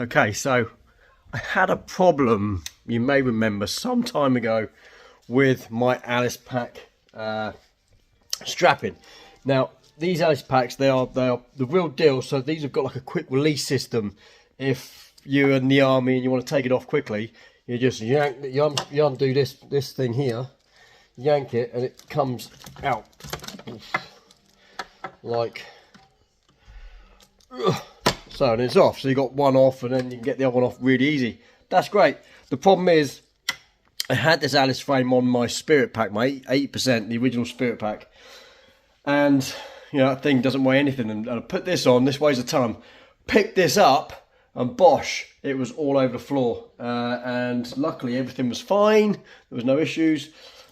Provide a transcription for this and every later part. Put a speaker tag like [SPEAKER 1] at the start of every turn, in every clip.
[SPEAKER 1] Okay, so I had a problem, you may remember, some time ago with my Alice pack strapping. Now, these Alice packs, they are the real deal. So these have got like a quick release system. If you're in the army and you want to take it off quickly, you just yank, you undo this thing here, yank it, and it comes out like so, and it's off. So you got one off, and then you can get the other one off really easy. That's great. The problem is, I had this Alice frame on my Spirit pack, my 8%, the original Spirit pack, and you know that thing doesn't weigh anything. And I put this on. This weighs a ton. Picked this up, and bosh, it was all over the floor. And luckily, everything was fine. There was no issues,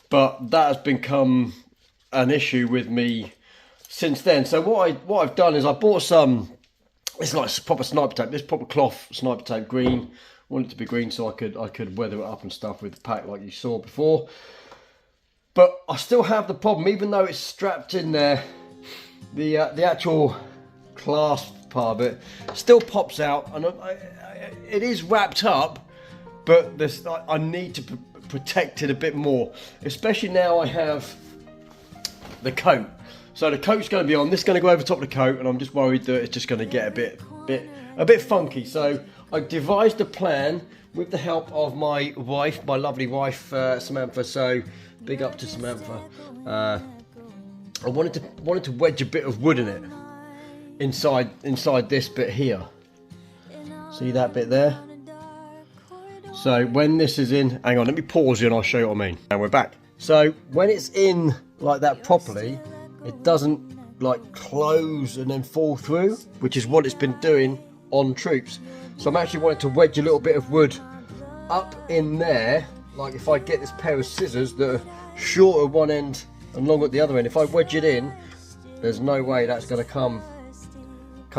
[SPEAKER 1] but that has become an issue with me since then. So what I've done is I bought some. It's like proper sniper tape. This proper cloth sniper tape, green. I want it to be green so I could weather it up and stuff with the pack like you saw before. But I still have the problem, even though it's strapped in there, the actual clasp part of it still pops out, and it is wrapped up, but I need to protect it a bit more, especially now I have the coat. So the coat's going to be on. This is going to go over top of the coat, and I'm just worried that it's just going to get a bit funky. So I devised a plan with the help of my wife, my lovely wife, Samantha. So big up to Samantha. I wanted to wedge a bit of wood in it inside this bit here. See that bit there? So when this is in, hang on, let me pause you and I'll show you what I mean. And we're back. So when it's in like that properly, it doesn't like close and then fall through, which is what it's been doing on troops. So I'm actually wanting to wedge a little bit of wood up in there. Like if I get this pair of scissors that are short at one end and long at the other end, if I wedge it in, there's no way that's going to come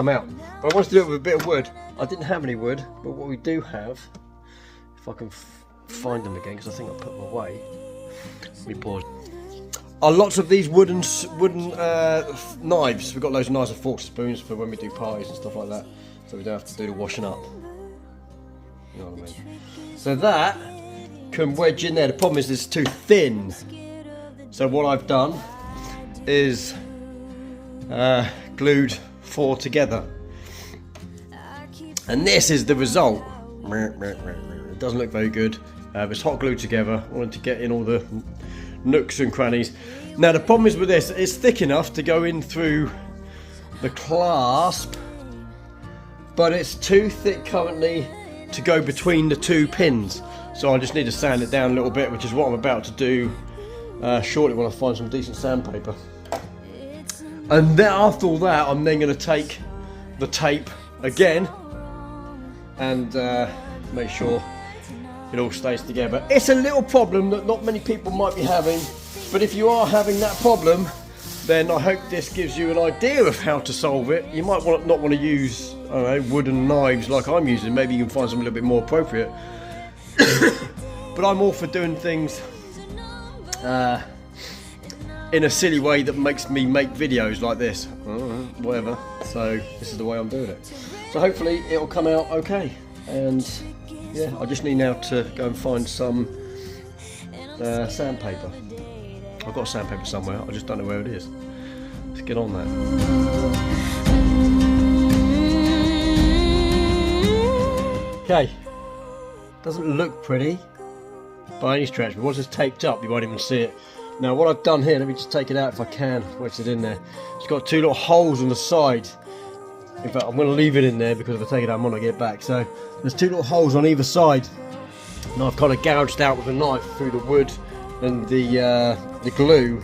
[SPEAKER 1] out. But I wanted to do it with a bit of wood. I didn't have any wood, but what we do have, if I can find them again, because I think I put them away. Let me pause. Are lots of these wooden knives. We've got loads of knives and forks and spoons for when we do parties and stuff like that, so we don't have to do the washing up. You know what I mean? So that can wedge in there. The problem is it's too thin. So what I've done is glued 4 together, and this is the result. It doesn't look very good. It's hot glued together. I wanted to get in all the nooks and crannies. Now the problem is with this, it's thick enough to go in through the clasp, but it's too thick currently to go between the 2 pins. So I just need to sand it down a little bit, which is what I'm about to do shortly when I find some decent sandpaper. And then after all that, I'm then going to take the tape again and make sure it all stays together. It's a little problem that not many people might be having, but if you are having that problem, then I hope this gives you an idea of how to solve it. You might not want to use, I don't know, wooden knives like I'm using. Maybe you can find something a little bit more appropriate. But I'm all for doing things in a silly way that makes me make videos like this. Whatever. So this is the way I'm doing it. So hopefully it'll come out okay. And yeah, I just need now to go and find some sandpaper. I've got sandpaper somewhere, I just don't know where it is. Let's get on that. Okay, doesn't look pretty by any stretch, but once it's taped up you won't even see it. Now what I've done here, let me just take it out if I can, wedge it in there. It's got 2 little holes on the side. In fact, I'm going to leave it in there because if I take it out I might not get it back. So there's 2 little holes on either side, and I've kind of gouged out with a knife through the wood and the glue,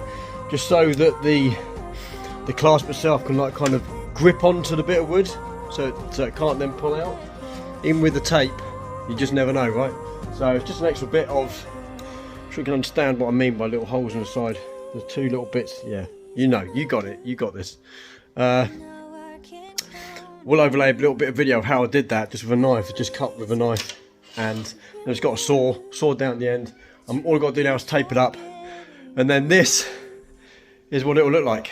[SPEAKER 1] just so that the clasp itself can like kind of grip onto the bit of wood, so it can't then pull out. In with the tape, you just never know, right? So it's just an extra bit of, I'm sure you can understand what I mean by little holes on the side. There's 2 little bits, yeah, you know, you got it, you got this. We'll overlay a little bit of video of how I did that, just with a knife, just cut with a knife, and then it's got a saw down at the end. All I've got to do now is tape it up, and then this is what it will look like.